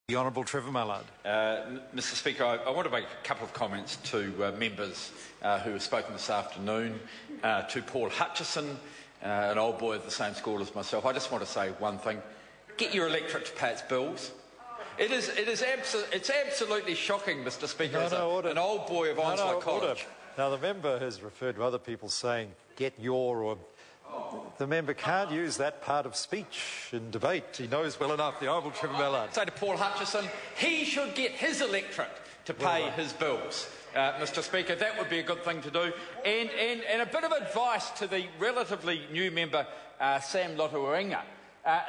The Honourable Trevor Mallard. Mr Speaker, I want to make a couple of comments to members who have spoken this afternoon. To Paul Hutchison, an old boy of the same school as myself, I just want to say one thing. Get your electorate to pay its bills. It's absolutely shocking, Mr Speaker, as an old boy of Onslow College. Order. Now, the member has referred to other people saying, get your, or... The member can't use that part of speech in debate. He knows well enough, the Honourable Trevor Mallard. Say to Paul Hutchison, he should get his electorate to pay his bills. Mr Speaker, that would be a good thing to do. And a bit of advice to the relatively new member, Sam Lotuainga,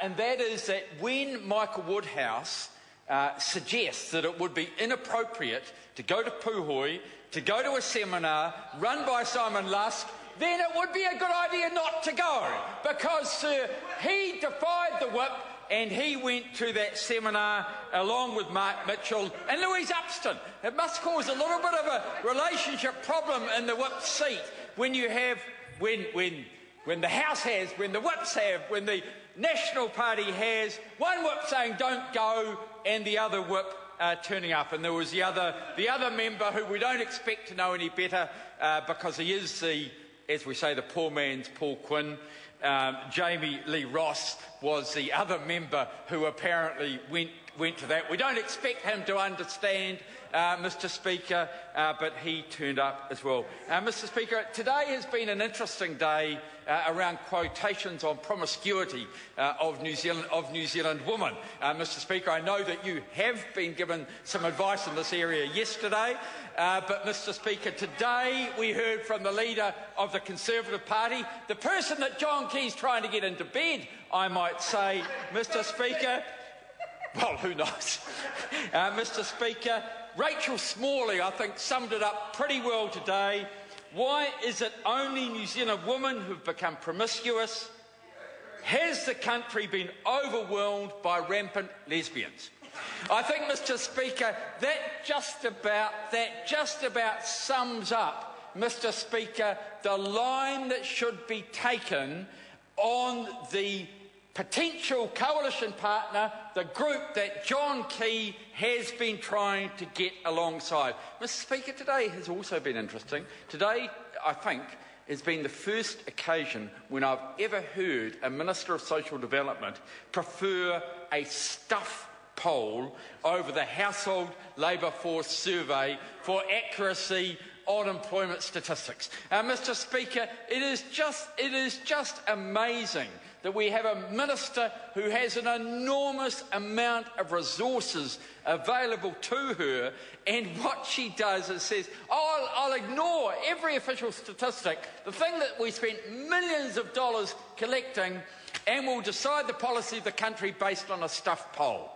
and that is that when Michael Woodhouse suggests that it would be inappropriate to go to Puhoi, to go to a seminar run by Simon Lusk, then it would be a good idea not to go, because he defied the whip and he went to that seminar along with Mark Mitchell and Louise Upston. It must cause a little bit of a relationship problem in the whip seat when you have, when the House has, when the whips have, when the National Party has one whip saying don't go and the other whip turning up. And there was the other member who we don't expect to know any better because he is the, as we say, the poor man's Paul Quinn. Jamie Lee Ross was the other member who apparently went to that. We don't expect him to understand, Mr Speaker, but he turned up as well. Mr Speaker, today has been an interesting day around quotations on promiscuity of New Zealand women. Mr Speaker, I know that you have been given some advice in this area yesterday, but Mr Speaker, today we heard from the leader of the Conservative Party, the person that John Key's trying to get into bed, I might say, Mr Speaker. Well, who knows? Mr Speaker, Rachel Smalley, I think, summed it up pretty well today. Why is it only New Zealand women who've become promiscuous? Has the country been overwhelmed by rampant lesbians? I think, Mr Speaker, that just about sums up, Mr Speaker, the line that should be taken on the potential coalition partner, the group that John Key has been trying to get alongside. Mr Speaker, today has also been interesting. Today, I think, has been the first occasion when I've ever heard a Minister of Social Development prefer a stuff poll over the Household Labour Force Survey for accuracy on employment statistics. Mr Speaker, it is just amazing that we have a minister who has an enormous amount of resources available to her, and what she does is says, oh, I'll ignore every official statistic, the thing that we spent millions of dollars collecting, and we'll decide the policy of the country based on a stuff poll.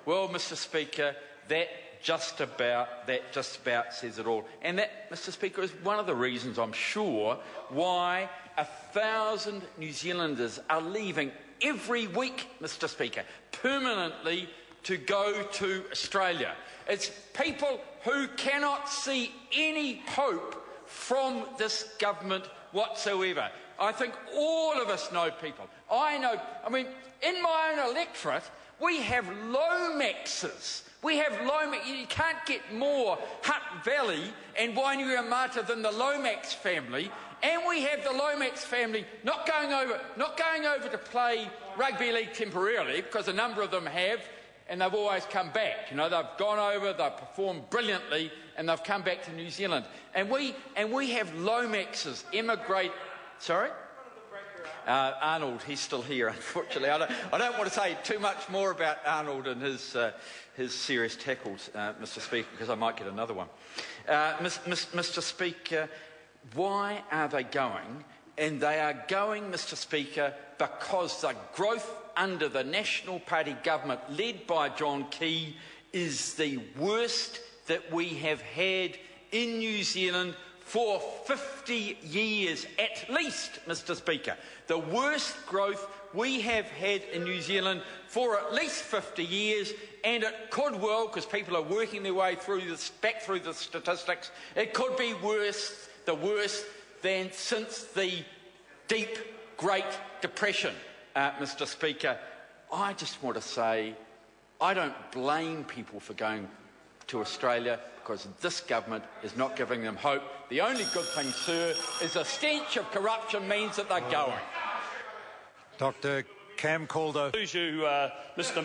Well, Mr Speaker, that just about says it all. And that, Mr Speaker, is one of the reasons, I'm sure, why 1,000 New Zealanders are leaving every week, Mr Speaker, permanently to go to Australia. It's people who cannot see any hope from this government whatsoever. I think all of us know people. In my own electorate, we have Lomaxes. You can't get more Hutt Valley and Wainuiomata than the Lomax family, and we have the Lomax family not going over to play rugby league temporarily, because a number of them have, and they've always come back. You know, they've gone over, they've performed brilliantly, and they've come back to New Zealand. And we have Lomaxes emigrate. Sorry? Arnold, he's still here, unfortunately. I don't want to say too much more about Arnold and his serious tackles, Mr Speaker, because I might get another one. Mr Speaker, why are they going? And they are going, Mr Speaker, because the growth under the National Party government led by John Key is the worst that we have had in New Zealand for 50 years at least, Mr Speaker. The worst growth we have had in New Zealand for at least 50 years, and it could well, because people are working their way back through the statistics, it could be worse than since the deep Great Depression, Mr Speaker. I just want to say I don't blame people for going to Australia because this government is not giving them hope. The only good thing, sir, is the stench of corruption means that they're going. Dr. Cam Calder. Mr.